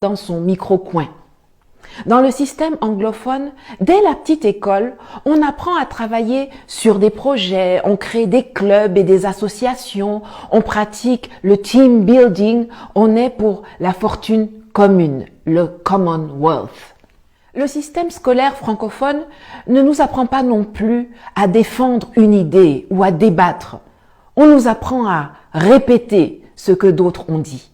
dans son micro-coin. Dans le système anglophone, dès la petite école, on apprend à travailler sur des projets, on crée des clubs et des associations, on pratique le team building, on est pour la fortune commune, le Commonwealth. Le système scolaire francophone ne nous apprend pas non plus à défendre une idée ou à débattre. On nous apprend à répéter ce que d'autres ont dit.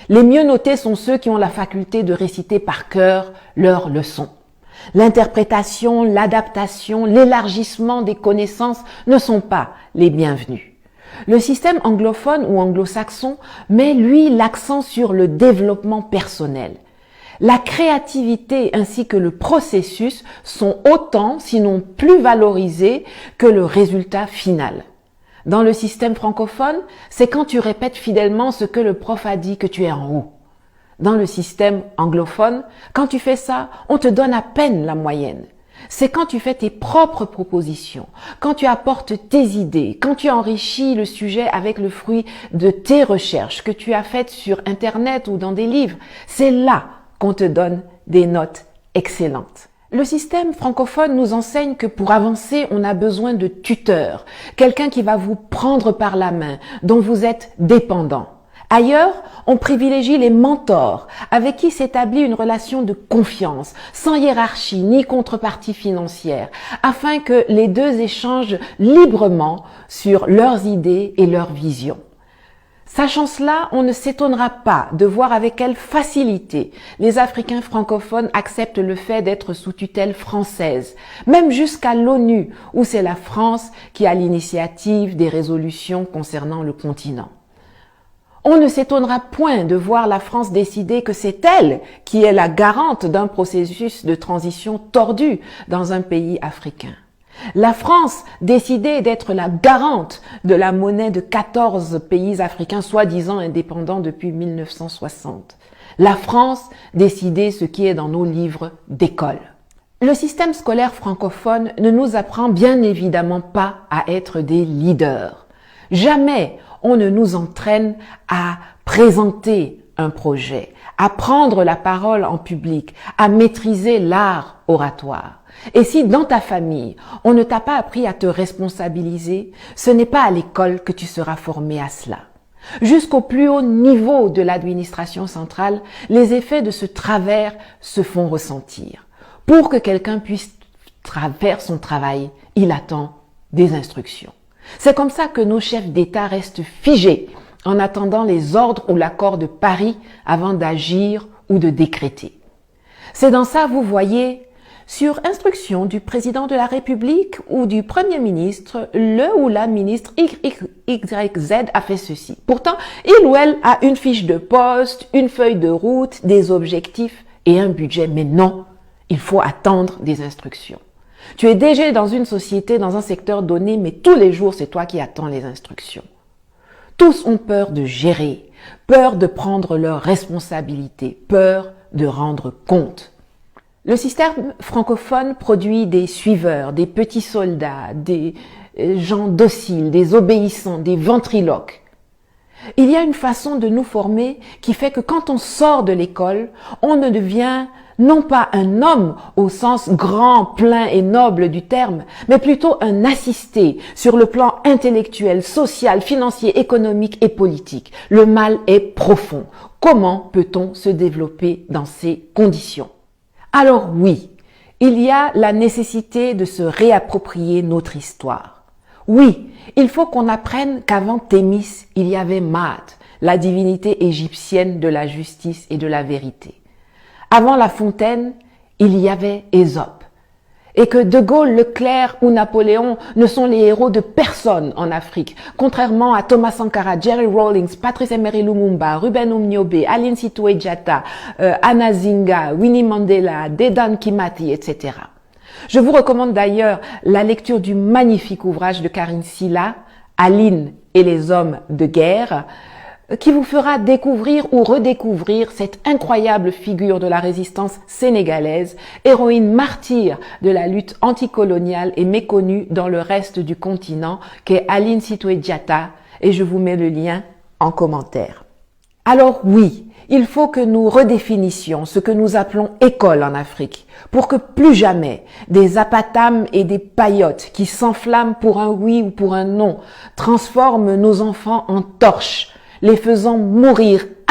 Les mieux notés sont ceux qui ont la faculté de réciter par cœur leurs leçons. L'interprétation, l'adaptation, l'élargissement des connaissances ne sont pas les bienvenus. Le système anglophone ou anglo-saxon met, lui, l'accent sur le développement personnel. La créativité ainsi que le processus sont autant, sinon plus valorisés que le résultat final. Dans le système francophone, c'est quand tu répètes fidèlement ce que le prof a dit que tu es en haut. Dans le système anglophone, quand tu fais ça, on te donne à peine la moyenne. C'est quand tu fais tes propres propositions, quand tu apportes tes idées, quand tu enrichis le sujet avec le fruit de tes recherches que tu as faites sur Internet ou dans des livres. C'est là qu'on te donne des notes excellentes. Le système francophone nous enseigne que pour avancer, on a besoin de tuteurs, quelqu'un qui va vous prendre par la main, dont vous êtes dépendant. Ailleurs, on privilégie les mentors, avec qui s'établit une relation de confiance, sans hiérarchie ni contrepartie financière, afin que les deux échangent librement sur leurs idées et leurs visions. Sachant cela, on ne s'étonnera pas de voir avec quelle facilité les Africains francophones acceptent le fait d'être sous tutelle française, même jusqu'à l'ONU, où c'est la France qui a l'initiative des résolutions concernant le continent. On ne s'étonnera point de voir la France décider que c'est elle qui est la garante d'un processus de transition tordu dans un pays africain. La France décidait d'être la garante de la monnaie de 14 pays africains soi-disant indépendants depuis 1960. La France décidait ce qui est dans nos livres d'école. Le système scolaire francophone ne nous apprend bien évidemment pas à être des leaders. Jamais on ne nous entraîne à présenter un projet, à prendre la parole en public, à maîtriser l'art oratoire. Et si dans ta famille, on ne t'a pas appris à te responsabiliser, ce n'est pas à l'école que tu seras formé à cela. Jusqu'au plus haut niveau de l'administration centrale, les effets de ce travers se font ressentir. Pour que quelqu'un puisse faire son travail, il attend des instructions. C'est comme ça que nos chefs d'État restent figés en attendant les ordres ou l'accord de Paris avant d'agir ou de décréter. C'est dans ça, vous voyez, sur instruction du président de la République ou du Premier ministre, le ou la ministre XYZ a fait ceci. Pourtant, il ou elle a une fiche de poste, une feuille de route, des objectifs et un budget. Mais non, il faut attendre des instructions. Tu es déjà dans une société, dans un secteur donné, mais tous les jours, c'est toi qui attends les instructions. Tous ont peur de gérer, peur de prendre leurs responsabilités, peur de rendre compte. Le système francophone produit des suiveurs, des petits soldats, des gens dociles, des obéissants, des ventriloques. Il y a une façon de nous former qui fait que quand on sort de l'école, on ne devient non pas un homme au sens grand, plein et noble du terme, mais plutôt un assisté sur le plan intellectuel, social, financier, économique et politique. Le mal est profond. Comment peut-on se développer dans ces conditions ? Alors oui, il y a la nécessité de se réapproprier notre histoire. Oui, il faut qu'on apprenne qu'avant Thémis, il y avait Maat, la divinité égyptienne de la justice et de la vérité. Avant La Fontaine, il y avait Ésope. Et que De Gaulle, Leclerc ou Napoléon ne sont les héros de personne en Afrique, contrairement à Thomas Sankara, Jerry Rawlings, Patrice Emery Lumumba, Ruben Umniobe, Aline Sitoé Diatta, Anna Zinga, Winnie Mandela, Dedan Kimati, etc. Je vous recommande d'ailleurs la lecture du magnifique ouvrage de Karine Silla, Aline et les hommes de guerre, qui vous fera découvrir ou redécouvrir cette incroyable figure de la résistance sénégalaise, héroïne martyre de la lutte anticoloniale et méconnue dans le reste du continent, qu'est Aline Sitoé Diatta, et je vous mets le lien en commentaire. Alors oui, il faut que nous redéfinissions ce que nous appelons école en Afrique, pour que plus jamais des apatames et des paillotes qui s'enflamment pour un oui ou pour un non transforment nos enfants en torches, les faisant mourir